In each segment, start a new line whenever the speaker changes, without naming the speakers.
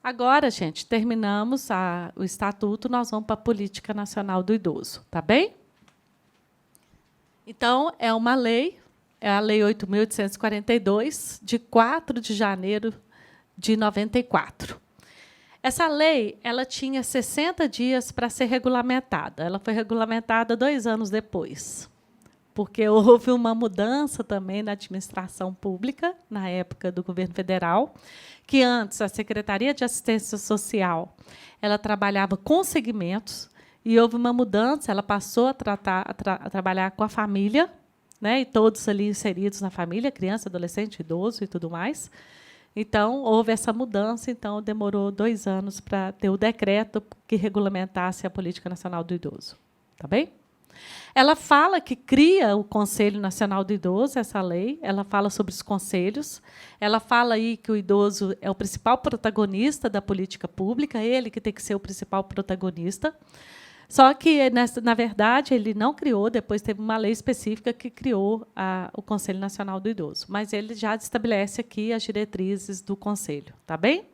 Agora, gente, terminamos o Estatuto, nós vamos para a Política Nacional do Idoso, tá bem? Então, é uma lei, é a Lei 8.842, de 4 de janeiro de 94. Essa lei ela tinha 60 dias para ser regulamentada. Ela foi regulamentada 2 anos depois, porque houve uma mudança também na administração pública, na época do governo federal, que antes a Secretaria de Assistência Social ela trabalhava com segmentos, e houve uma mudança, ela passou a trabalhar com a família, né, e todos ali inseridos na família, criança, adolescente, idoso e tudo mais. Então, houve essa mudança, então demorou 2 anos para ter o decreto que regulamentasse a Política Nacional do Idoso. Tá bem? Ela fala que cria o Conselho Nacional do Idoso, essa lei, ela fala sobre os conselhos, ela fala aí que o idoso é o principal protagonista da política pública, ele que tem que ser o principal protagonista. Só que, na verdade, ele não criou, depois teve uma lei específica que criou o Conselho Nacional do Idoso, mas ele já estabelece aqui as diretrizes do Conselho. Tá bem?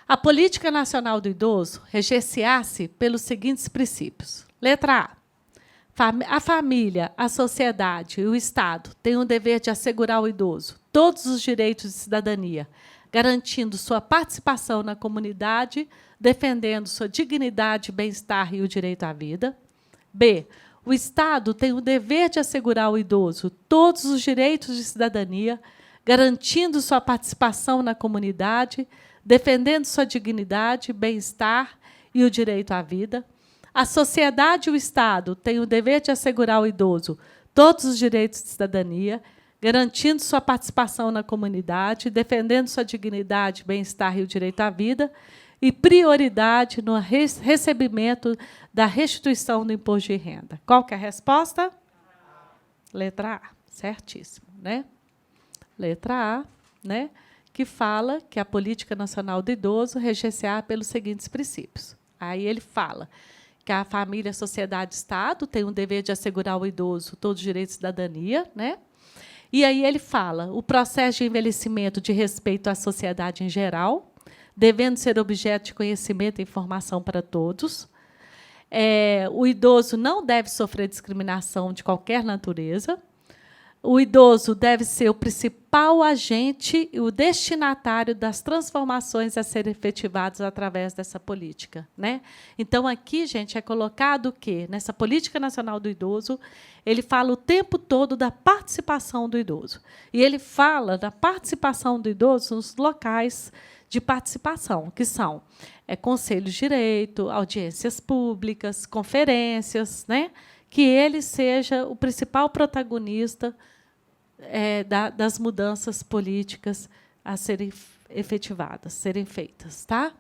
A Política Nacional do Idoso reger-se-á-se pelos seguintes princípios. Letra A. A família, a sociedade e o Estado têm o dever de assegurar ao idoso todos os direitos de cidadania, garantindo sua participação na comunidade, defendendo sua dignidade, bem-estar e o direito à vida. B. O Estado tem o dever de assegurar ao idoso todos os direitos de cidadania, garantindo sua participação na comunidade, defendendo sua dignidade, bem-estar e o direito à vida. A sociedade e o Estado têm o dever de assegurar ao idoso todos os direitos de cidadania, garantindo sua participação na comunidade, defendendo sua dignidade, bem-estar e o direito à vida, e prioridade no recebimento da restituição do imposto de renda. Qual que é a resposta? Letra A. Certíssimo, né? Letra A, né? Que fala que a Política Nacional do Idoso reger-se-á pelos seguintes princípios. Aí ele fala que a família, a sociedade e o Estado têm o dever de assegurar ao idoso todos os direitos de cidadania, né? E aí ele fala o processo de envelhecimento de respeito à sociedade em geral, devendo ser objeto de conhecimento e informação para todos. O idoso não deve sofrer discriminação de qualquer natureza. O idoso deve ser o principal agente e o destinatário das transformações a serem efetivadas através dessa política, né? Então, aqui, gente, é colocado o quê? Nessa Política Nacional do Idoso, ele fala o tempo todo da participação do idoso. E ele fala da participação do idoso nos locais de participação, que são conselhos de direito, audiências públicas, conferências, né? Que ele seja o principal protagonista das mudanças políticas a serem efetivadas, serem feitas. Tá?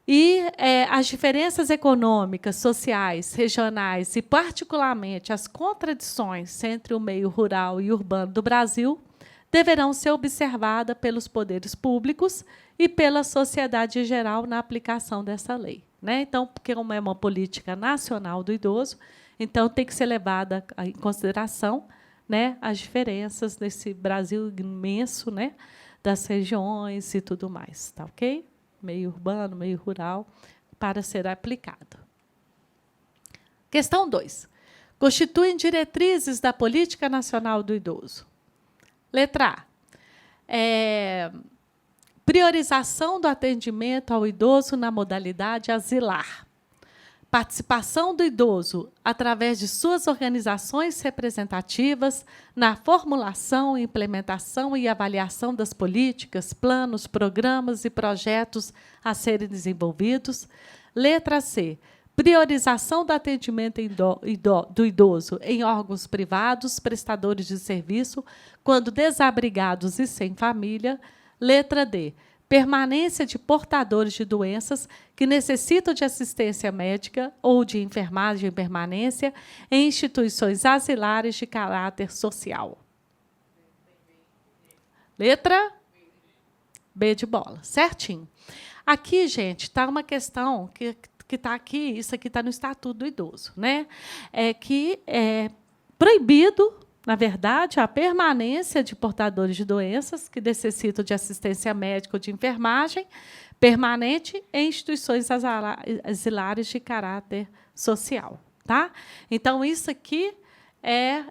E as diferenças econômicas, sociais, regionais e, particularmente, as contradições entre o meio rural e urbano do Brasil deverão ser observadas pelos poderes públicos e pela sociedade em geral na aplicação dessa lei. Né? Então, porque como é uma política nacional do idoso, então tem que ser levada em consideração, né, as diferenças nesse Brasil imenso, né, das regiões e tudo mais. Tá ok? Meio urbano, meio rural, para ser aplicado. Questão 2. Constituem diretrizes da Política Nacional do Idoso. Letra A. Priorização do atendimento ao idoso na modalidade asilar. Participação do idoso através de suas organizações representativas na formulação, implementação e avaliação das políticas, planos, programas e projetos a serem desenvolvidos. Letra C. Priorização do atendimento do idoso em órgãos privados, prestadores de serviço, quando desabrigados e sem família. Letra D. Permanência de portadores de doenças que necessitam de assistência médica ou de enfermagem permanência em instituições asilares de caráter social. Letra B de bola. Certinho. Aqui, gente, está uma questão que está aqui, isso aqui está no Estatuto do Idoso, né? Que é proibido na verdade, a permanência de portadores de doenças que necessitam de assistência médica ou de enfermagem permanente em instituições asilares de caráter social. Tá? Então, isso aqui é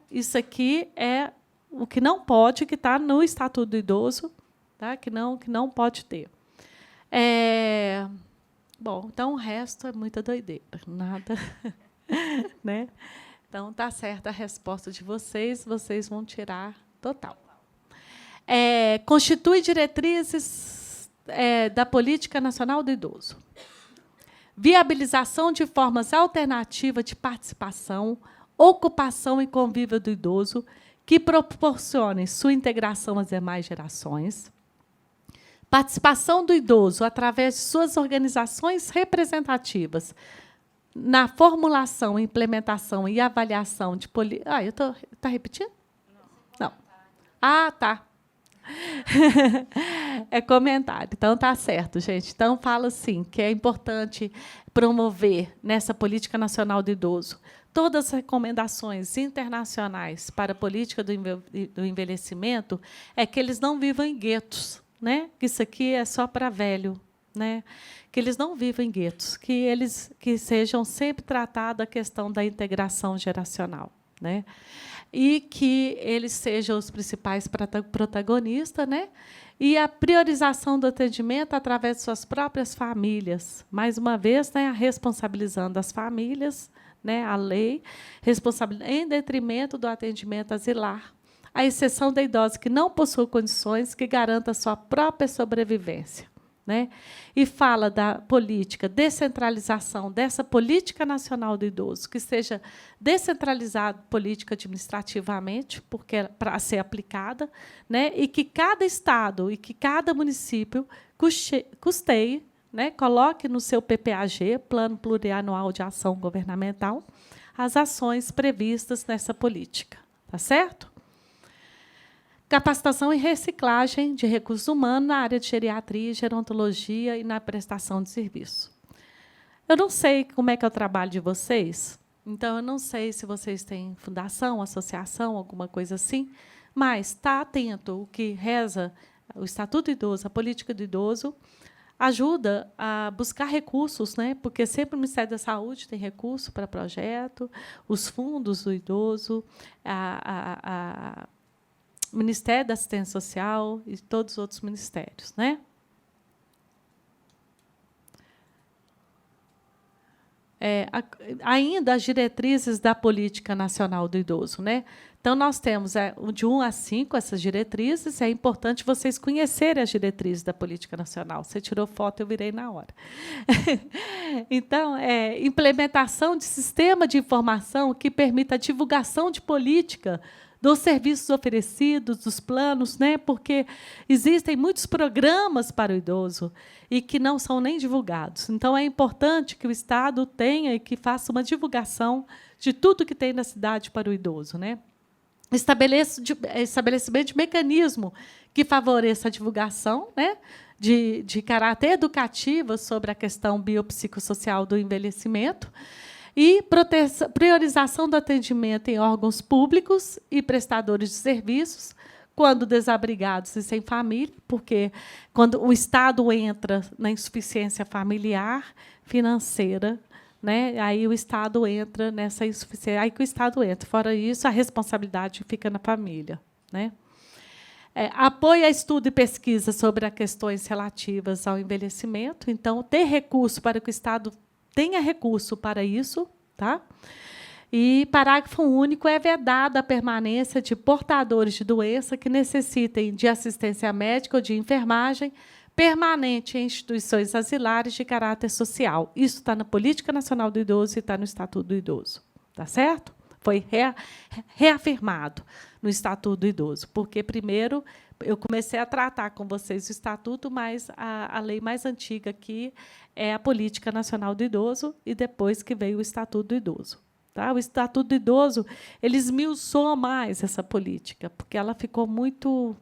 o que não pode, que está no Estatuto do Idoso, tá? que não pode ter. Bom, então o resto é muita doideira, nada. Né? Então, está certa a resposta de vocês vão tirar total. Constitui diretrizes da Política Nacional do Idoso. Viabilização de formas alternativas de participação, ocupação e convívio do idoso, que proporcionem sua integração às demais gerações. Participação do idoso através de suas organizações representativas na formulação, implementação e avaliação de políticas. Está repetindo? Não. Ah, tá. É comentário. Então, está certo, gente. Então, fala assim, que é importante promover, nessa Política Nacional do Idoso, todas as recomendações internacionais para a política do envelhecimento, é que eles não vivam em guetos, né? Que isso aqui é só para velho, né? Que eles não vivam em guetos, que sejam sempre tratados a questão da integração geracional, né? E que eles sejam os principais protagonistas, né? E a priorização do atendimento através de suas próprias famílias. Mais uma vez, né, responsabilizando as famílias, né, a lei, em detrimento do atendimento asilar, à exceção da idosa que não possui condições que garanta a sua própria sobrevivência. Né? E fala da política, descentralização dessa Política Nacional do Idoso, que seja descentralizada política administrativamente, porque para ser aplicada, né? E que cada estado e que cada município custeie, né? Coloque no seu PPAG, Plano Plurianual de Ação Governamental, as ações previstas nessa política. Tá certo? Capacitação e reciclagem de recursos humanos na área de geriatria, gerontologia e na prestação de serviço. Eu não sei como é que é o trabalho de vocês, então eu não sei se vocês têm fundação, associação, alguma coisa assim, mas está atento o que reza o Estatuto do Idoso, a política do idoso, ajuda a buscar recursos, né? Porque sempre o Ministério da Saúde tem recurso para projeto, os fundos do idoso, o Ministério da Assistência Social e todos os outros ministérios, né? Ainda as diretrizes da Política Nacional do Idoso, né? Então, nós temos de 1 a 5 essas diretrizes. É importante vocês conhecerem as diretrizes da Política Nacional. Você tirou foto, eu virei na hora. Então, implementação de sistema de informação que permita a divulgação de política dos serviços oferecidos, dos planos, né? Porque existem muitos programas para o idoso e que não são nem divulgados. Então, é importante que o Estado tenha e que faça uma divulgação de tudo que tem na cidade para o idoso, né? Estabelecimento de mecanismo que favoreça a divulgação, né? de caráter educativo sobre a questão biopsicossocial do envelhecimento, e priorização do atendimento em órgãos públicos e prestadores de serviços, quando desabrigados e sem família, porque quando o Estado entra na insuficiência familiar, financeira, né, aí o Estado entra nessa insuficiência, aí que o Estado entra. Fora isso, a responsabilidade fica na família. Né? Apoio a estudo e pesquisa sobre as questões relativas ao envelhecimento. Então, ter recurso para que o Estado tenha recurso para isso. Tá? E, parágrafo único, é vedada a permanência de portadores de doença que necessitem de assistência médica ou de enfermagem permanente em instituições asilares de caráter social. Isso está na Política Nacional do Idoso e está no Estatuto do Idoso. Tá certo? Foi reafirmado no Estatuto do Idoso, porque, primeiro, eu comecei a tratar com vocês o Estatuto, mas a lei mais antiga aqui é a Política Nacional do Idoso, e depois que veio o Estatuto do Idoso. Tá? O Estatuto do Idoso ele esmiuçou mais essa política, porque ela ficou muito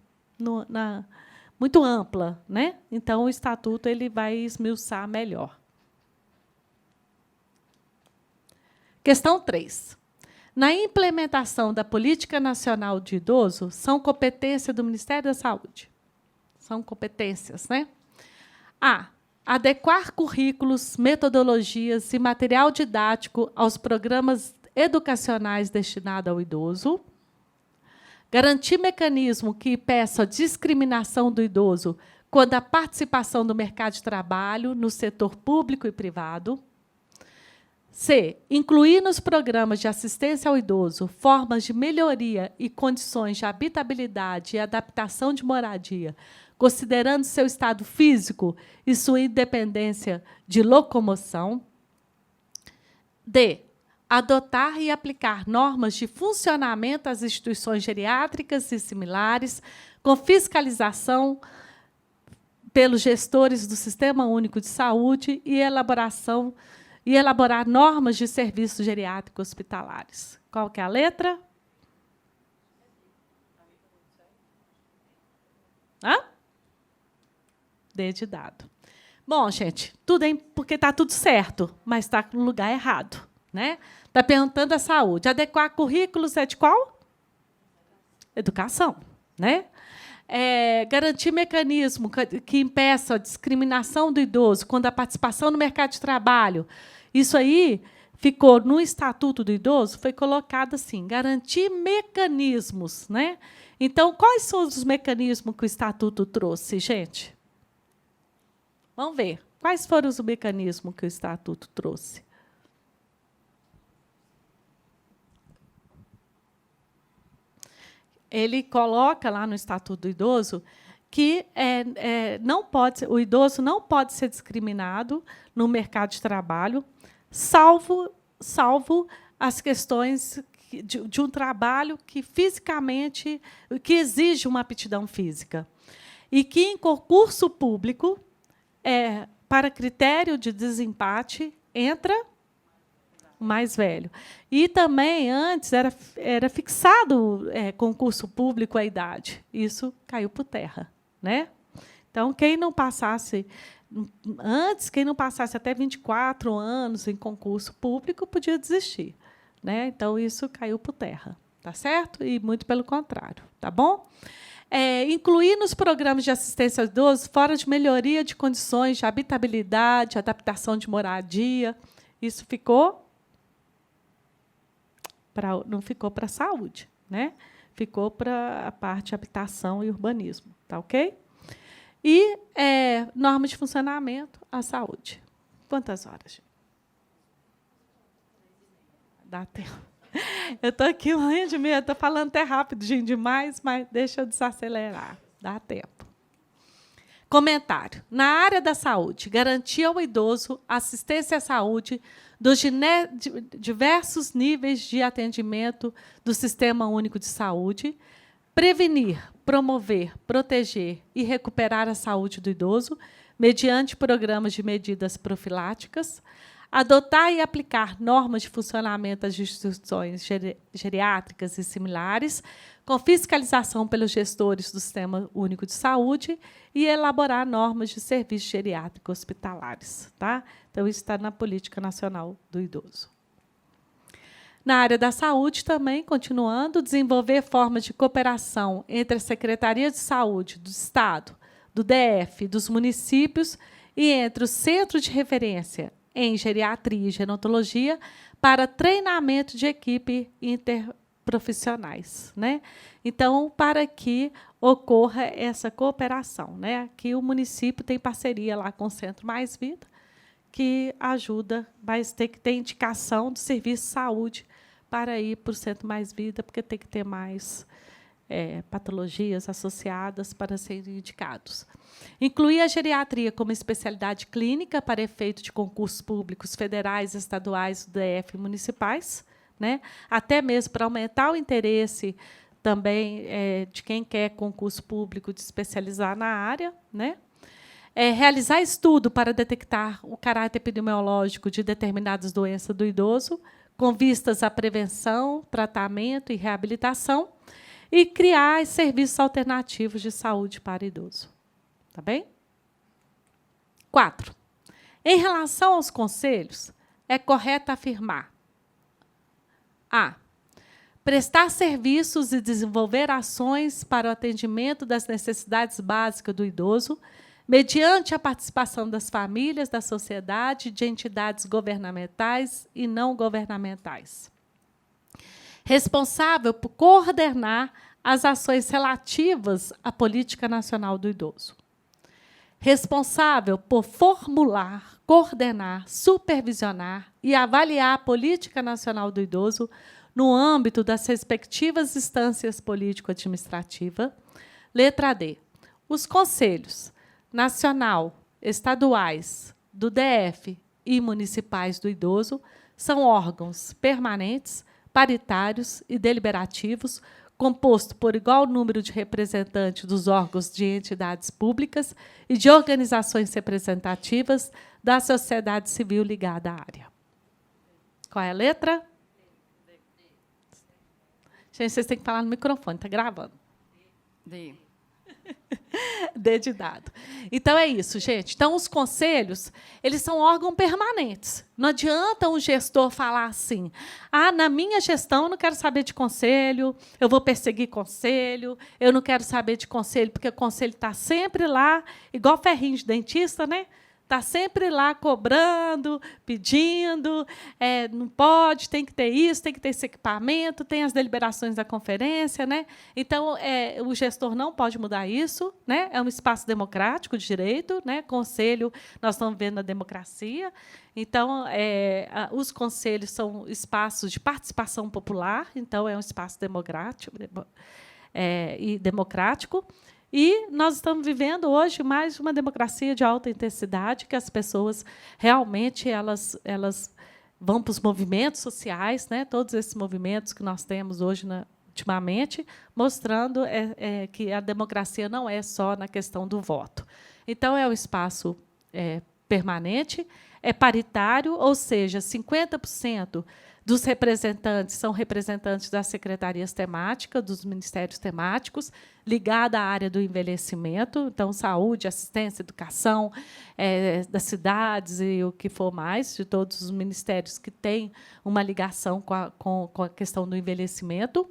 muito ampla, né? Então, o Estatuto ele vai esmiuçar melhor. Questão 3. na implementação da Política Nacional de Idoso são competência do Ministério da Saúde. São competências, né? A. Adequar currículos, metodologias e material didático aos programas educacionais destinados ao idoso. Garantir mecanismo que impeça a discriminação do idoso quando a participação do mercado de trabalho no setor público e privado. C. Incluir nos programas de assistência ao idoso formas de melhoria e condições de habitabilidade e adaptação de moradia, considerando seu estado físico e sua independência de locomoção. D. Adotar e aplicar normas de funcionamento às instituições geriátricas e similares, com fiscalização pelos gestores do Sistema Único de Saúde e elaborar normas de serviços geriátricos hospitalares. Qual que é a letra? Hã? D de dado. Bom, gente, tudo porque está tudo certo, mas está no lugar errado. Né? Está perguntando a saúde. Adequar currículos é de qual? Educação. Né? Garantir mecanismo que impeça a discriminação do idoso quando a participação no mercado de trabalho. Isso aí ficou no Estatuto do Idoso, foi colocado assim, garantir mecanismos. Né? Então, quais são os mecanismos que o Estatuto trouxe, gente? Vamos ver. Quais foram os mecanismos que o Estatuto trouxe? Ele coloca lá no Estatuto do Idoso que o idoso não pode ser discriminado no mercado de trabalho, salvo as questões de um trabalho que fisicamente que exige uma aptidão física. E que, em concurso público, para critério de desempate, entra o mais velho. E também, antes, era fixado concurso público a idade. Isso caiu por terra. Né? Então, quem não passasse até 24 anos em concurso público, podia desistir. Né? Então, isso caiu por terra. Tá certo? E muito pelo contrário. Tá bom? Incluir nos programas de assistência aos idosos fora de melhoria de condições de habitabilidade, adaptação de moradia. Isso ficou não ficou para a saúde, né? Ficou para a parte de habitação e urbanismo, tá ok? E norma de funcionamento, a saúde. Quantas horas, gente? Dá tempo. Eu estou aqui morrendo de medo, estou falando até rápido, gente, demais, mas deixa eu desacelerar. Dá tempo. Comentário. Na área da saúde, garantir ao idoso assistência à saúde dos diversos níveis de atendimento do Sistema Único de Saúde, prevenir, promover, proteger e recuperar a saúde do idoso mediante programas de medidas profiláticas, adotar e aplicar normas de funcionamento das instituições geriátricas e similares, com fiscalização pelos gestores do Sistema Único de Saúde e elaborar normas de serviços geriátricos hospitalares. Tá? Então, isso está na Política Nacional do Idoso. Na área da saúde, também, continuando, desenvolver formas de cooperação entre a Secretaria de Saúde do Estado, do DF, dos municípios e entre os centros de referência em geriatria e gerontologia para treinamento de equipe interprofissionais. Né? Então, para que ocorra essa cooperação. Né? Aqui o município tem parceria lá com o Centro Mais Vida, que ajuda, mas tem que ter indicação do serviço de saúde para ir para o Centro Mais Vida, porque tem que ter mais patologias associadas para serem indicados. Incluir a geriatria como especialidade clínica para efeito de concursos públicos federais, estaduais, do DF e municipais, né? Até mesmo para aumentar o interesse também de quem quer concurso público de especializar na área. Né? Realizar estudo para detectar o caráter epidemiológico de determinadas doenças do idoso, com vistas à prevenção, tratamento e reabilitação, e criar serviços alternativos de saúde para idoso. Tá bem? 4. Em relação aos conselhos, é correto afirmar: A. prestar serviços e desenvolver ações para o atendimento das necessidades básicas do idoso, mediante a participação das famílias, da sociedade, de entidades governamentais e não governamentais. Responsável por coordenar as ações relativas à Política Nacional do Idoso. Responsável por formular, coordenar, supervisionar e avaliar a Política Nacional do Idoso no âmbito das respectivas instâncias político-administrativas. Letra D. Os conselhos nacional, estaduais, do DF e municipais do idoso são órgãos permanentes, paritários e deliberativos, composto por igual número de representantes dos órgãos de entidades públicas e de organizações representativas da sociedade civil ligada à área. Qual é a letra? Gente, vocês têm que falar no microfone, está gravando.
D.
D de dado. Então, é isso, gente. Então, os conselhos, eles são órgãos permanentes. Não adianta um gestor falar assim, na minha gestão eu não quero saber de conselho, eu vou perseguir conselho, eu não quero saber de conselho, porque o conselho está sempre lá, igual ferrinho de dentista, né? Está sempre lá cobrando, pedindo, não pode, tem que ter isso, tem que ter esse equipamento, tem as deliberações da conferência. Né? Então, o gestor não pode mudar isso. Né? É um espaço democrático de direito. Né? Conselho, nós estamos vendo a democracia. Então, os conselhos são espaços de participação popular, então, é um espaço democrático e democrático. E nós estamos vivendo hoje mais uma democracia de alta intensidade, que as pessoas realmente elas vão para os movimentos sociais, né? Todos esses movimentos que nós temos hoje, ultimamente, mostrando que a democracia não é só na questão do voto. Então, é um espaço permanente, é paritário, ou seja, 50% dos representantes são representantes das secretarias temáticas, dos ministérios temáticos, ligada à área do envelhecimento, então, saúde, assistência, educação, das cidades e o que for mais, de todos os ministérios que têm uma ligação com a questão do envelhecimento.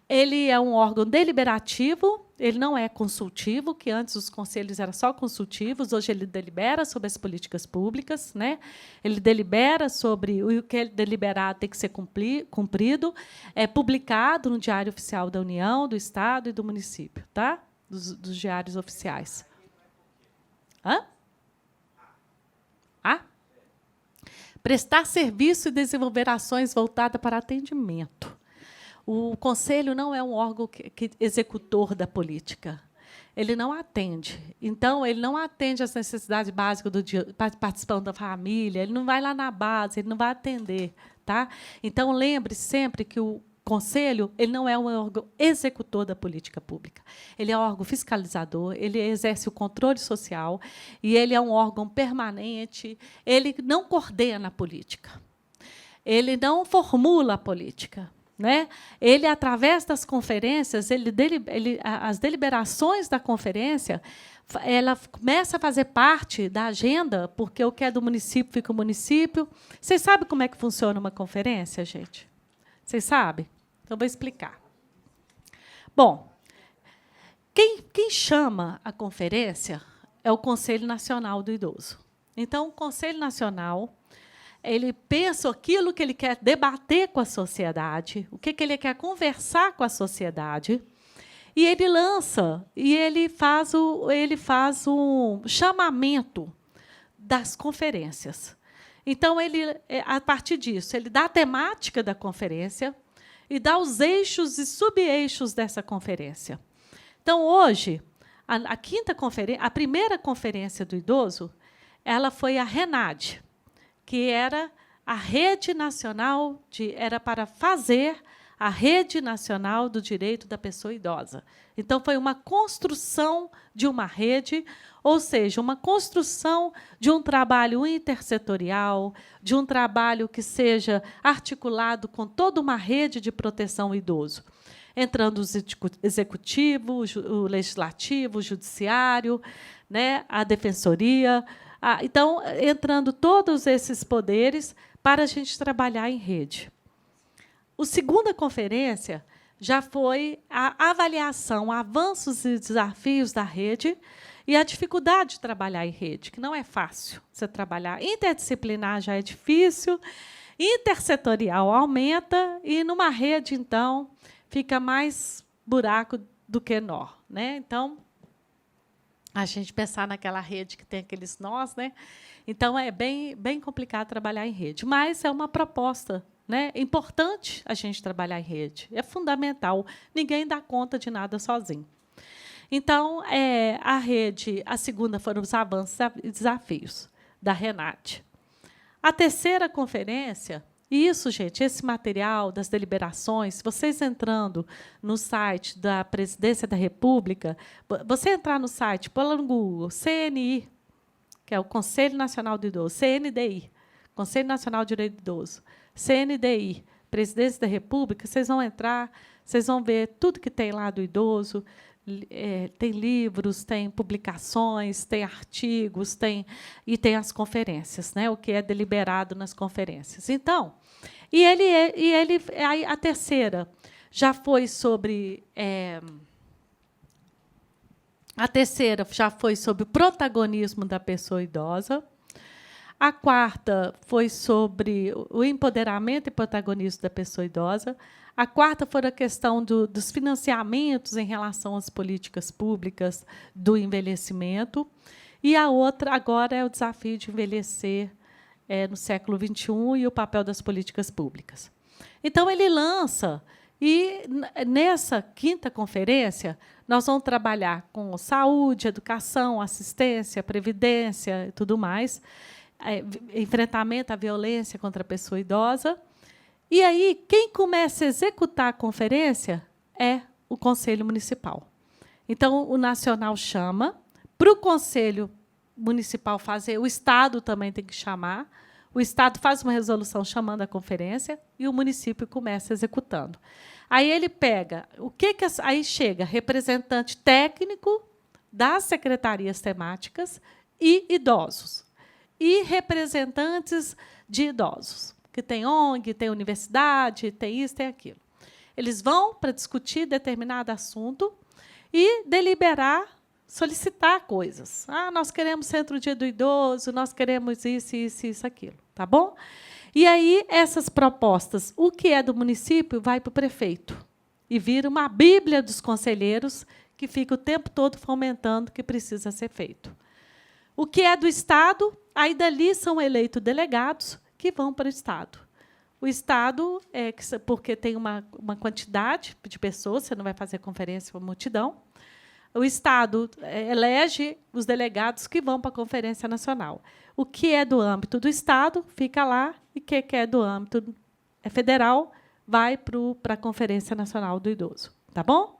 Ele é um órgão deliberativo, ele não é consultivo, que antes os conselhos eram só consultivos, hoje ele delibera sobre as políticas públicas, né? Ele delibera sobre o que é deliberado tem que ser cumprido, é publicado no Diário Oficial da União, do Estado e do município, tá? Dos diários oficiais. Prestar serviço e desenvolver ações voltadas para atendimento. O Conselho não é um órgão executor da política. Ele não atende. Então, ele não atende às necessidades básicas do dia, participando da família, ele não vai lá na base, ele não vai atender. Tá? Então, lembre sempre que o Conselho ele não é um órgão executor da política pública. Ele é um órgão fiscalizador, ele exerce o controle social e ele é um órgão permanente, ele não coordena a política. Ele não formula a política. Né? Ele, através das conferências, as deliberações da conferência, ela começa a fazer parte da agenda, porque o que é do município fica o município. Vocês sabem como é que funciona uma conferência, gente? Vocês sabem? Então, vou explicar. Bom, quem chama a conferência é o Conselho Nacional do Idoso. Então, o Conselho Nacional ele pensa aquilo que ele quer debater com a sociedade, o que ele quer conversar com a sociedade, e ele lança, e ele faz um chamamento das conferências. Então, a partir disso, ele dá a temática da conferência e dá os eixos e subeixos dessa conferência. Então, hoje, a primeira conferência do idoso, ela foi a RENADE, que era a Rede Nacional era para fazer a Rede Nacional do Direito da Pessoa Idosa. Então, foi uma construção de uma rede, ou seja, uma construção de um trabalho intersetorial, de um trabalho que seja articulado com toda uma rede de proteção ao idoso, entrando o executivo, o legislativo, o judiciário, né, a defensoria. Então, entrando todos esses poderes para a gente trabalhar em rede. A segunda conferência já foi a avaliação, avanços e desafios da rede e a dificuldade de trabalhar em rede, que não é fácil. Você trabalhar interdisciplinar já é difícil, intersetorial aumenta, e numa rede, então, fica mais buraco do que nó, né? Então, a gente pensar naquela rede que tem aqueles nós, né? Então, é bem complicado trabalhar em rede. Mas é uma proposta, né? É importante a gente trabalhar em rede. É fundamental. Ninguém dá conta de nada sozinho. Então, a rede, a segunda foram os avanços e desafios, da Renate. A terceira conferência, isso, gente, esse material das deliberações, vocês entrando no site da Presidência da República, você entrar no site, pôr lá no Google, CNI, que é o Conselho Nacional do Idoso, CNDI, Conselho Nacional de Direito do Idoso, CNDI, Presidência da República, vocês vão entrar, vocês vão ver tudo que tem lá do idoso. Tem livros, tem publicações, tem artigos, tem as conferências, né? O que é deliberado nas conferências. Então, a terceira já foi sobre o protagonismo da pessoa idosa. A quarta foi sobre o empoderamento e protagonismo da pessoa idosa. A quarta foi a questão dos financiamentos em relação às políticas públicas do envelhecimento. E a outra, agora, é o desafio de envelhecer no século XXI e o papel das políticas públicas. Então, ele lança, e nessa quinta conferência, nós vamos trabalhar com saúde, educação, assistência, previdência e tudo mais, enfrentamento à violência contra a pessoa idosa. E aí, quem começa a executar a conferência é o Conselho Municipal. Então, o Nacional chama, para o Conselho Municipal fazer, o Estado também tem que chamar, o Estado faz uma resolução chamando a conferência e o município começa executando. Aí ele pega, aí chega representante técnico das secretarias temáticas e idosos, e representantes de idosos, que tem ONG, tem universidade, tem isso, tem aquilo. Eles vão para discutir determinado assunto e deliberar, solicitar coisas. Nós queremos Centro Dia do Idoso, nós queremos isso, aquilo. Tá bom? E aí, essas propostas, o que é do município, vai para o prefeito. E vira uma bíblia dos conselheiros, que fica o tempo todo fomentando o que precisa ser feito. O que é do Estado, aí dali são eleitos delegados, que vão para o Estado. O Estado, porque tem uma quantidade de pessoas, você não vai fazer conferência com multidão, o Estado elege os delegados que vão para a Conferência Nacional. O que é do âmbito do Estado fica lá, e o que é do âmbito federal vai para a Conferência Nacional do Idoso. Tá bom?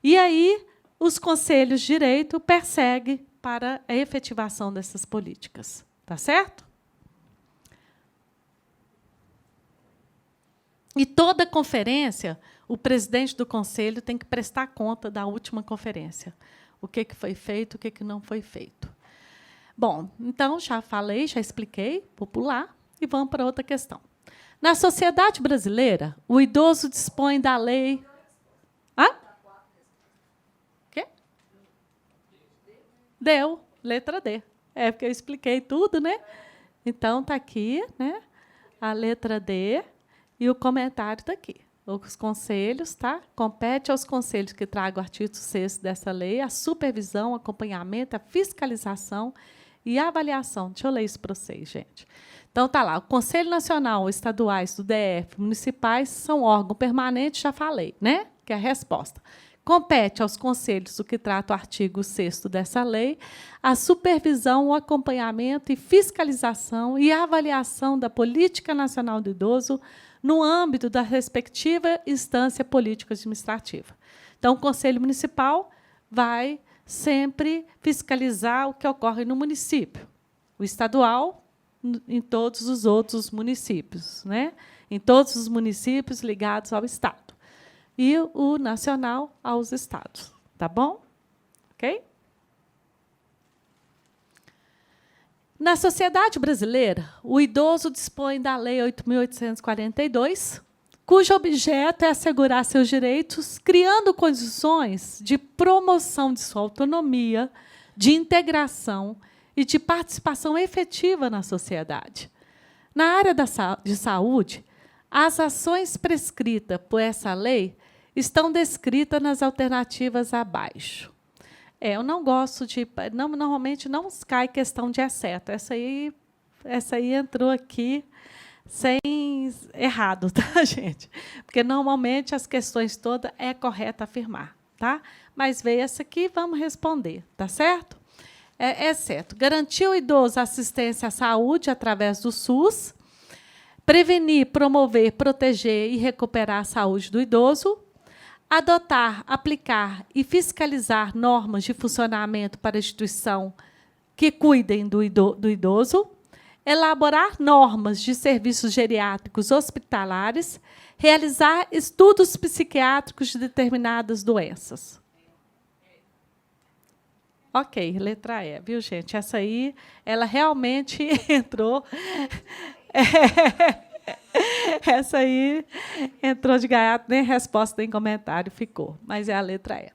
E aí, os conselhos de direito perseguem para a efetivação dessas políticas. Tá certo? E toda conferência, o presidente do conselho tem que prestar conta da última conferência. O que foi feito, o que não foi feito. Bom, então, já falei, já expliquei, vou pular, e vamos para outra questão. Na sociedade brasileira, o idoso dispõe da lei... Quê? Deu, letra D. Porque eu expliquei tudo, né? Então, está aqui, né, a letra D... E o comentário está aqui. Os conselhos, tá? Compete aos conselhos que tragam o artigo 6º dessa lei a supervisão, acompanhamento, a fiscalização e a avaliação. Deixa eu ler isso para vocês, gente. Então, está lá. O Conselho Nacional, estaduais, do DF, municipais, são órgão permanente, já falei, né? Que é a resposta. Compete aos conselhos, o que trata o artigo 6º dessa lei, a supervisão, o acompanhamento e fiscalização e a avaliação da Política Nacional do Idoso no âmbito da respectiva instância político-administrativa. Então, o Conselho Municipal vai sempre fiscalizar o que ocorre no município, o estadual, em todos os outros municípios, né? Em todos os municípios ligados ao Estado, e o nacional aos estados. Tá bom? Ok? Na sociedade brasileira, o idoso dispõe da Lei 8.842, cujo objeto é assegurar seus direitos, criando condições de promoção de sua autonomia, de integração e de participação efetiva na sociedade. Na área de saúde, as ações prescritas por essa lei estão descritas nas alternativas abaixo. Eu não gosto de... normalmente não cai questão de exceto. Essa aí entrou aqui sem errado, tá, gente? Porque, normalmente, as questões todas é correto afirmar, tá? Mas veio essa aqui, vamos responder, tá certo? É certo. Garantir ao idoso assistência à saúde através do SUS, prevenir, promover, proteger e recuperar a saúde do idoso, adotar, aplicar e fiscalizar normas de funcionamento para a instituição que cuidem do idoso, elaborar normas de serviços geriátricos hospitalares, realizar estudos psiquiátricos de determinadas doenças. Ok, letra E, viu, gente? Essa aí, ela realmente entrou... Essa aí entrou de gaiato, nem resposta, nem comentário ficou, mas é a letra E.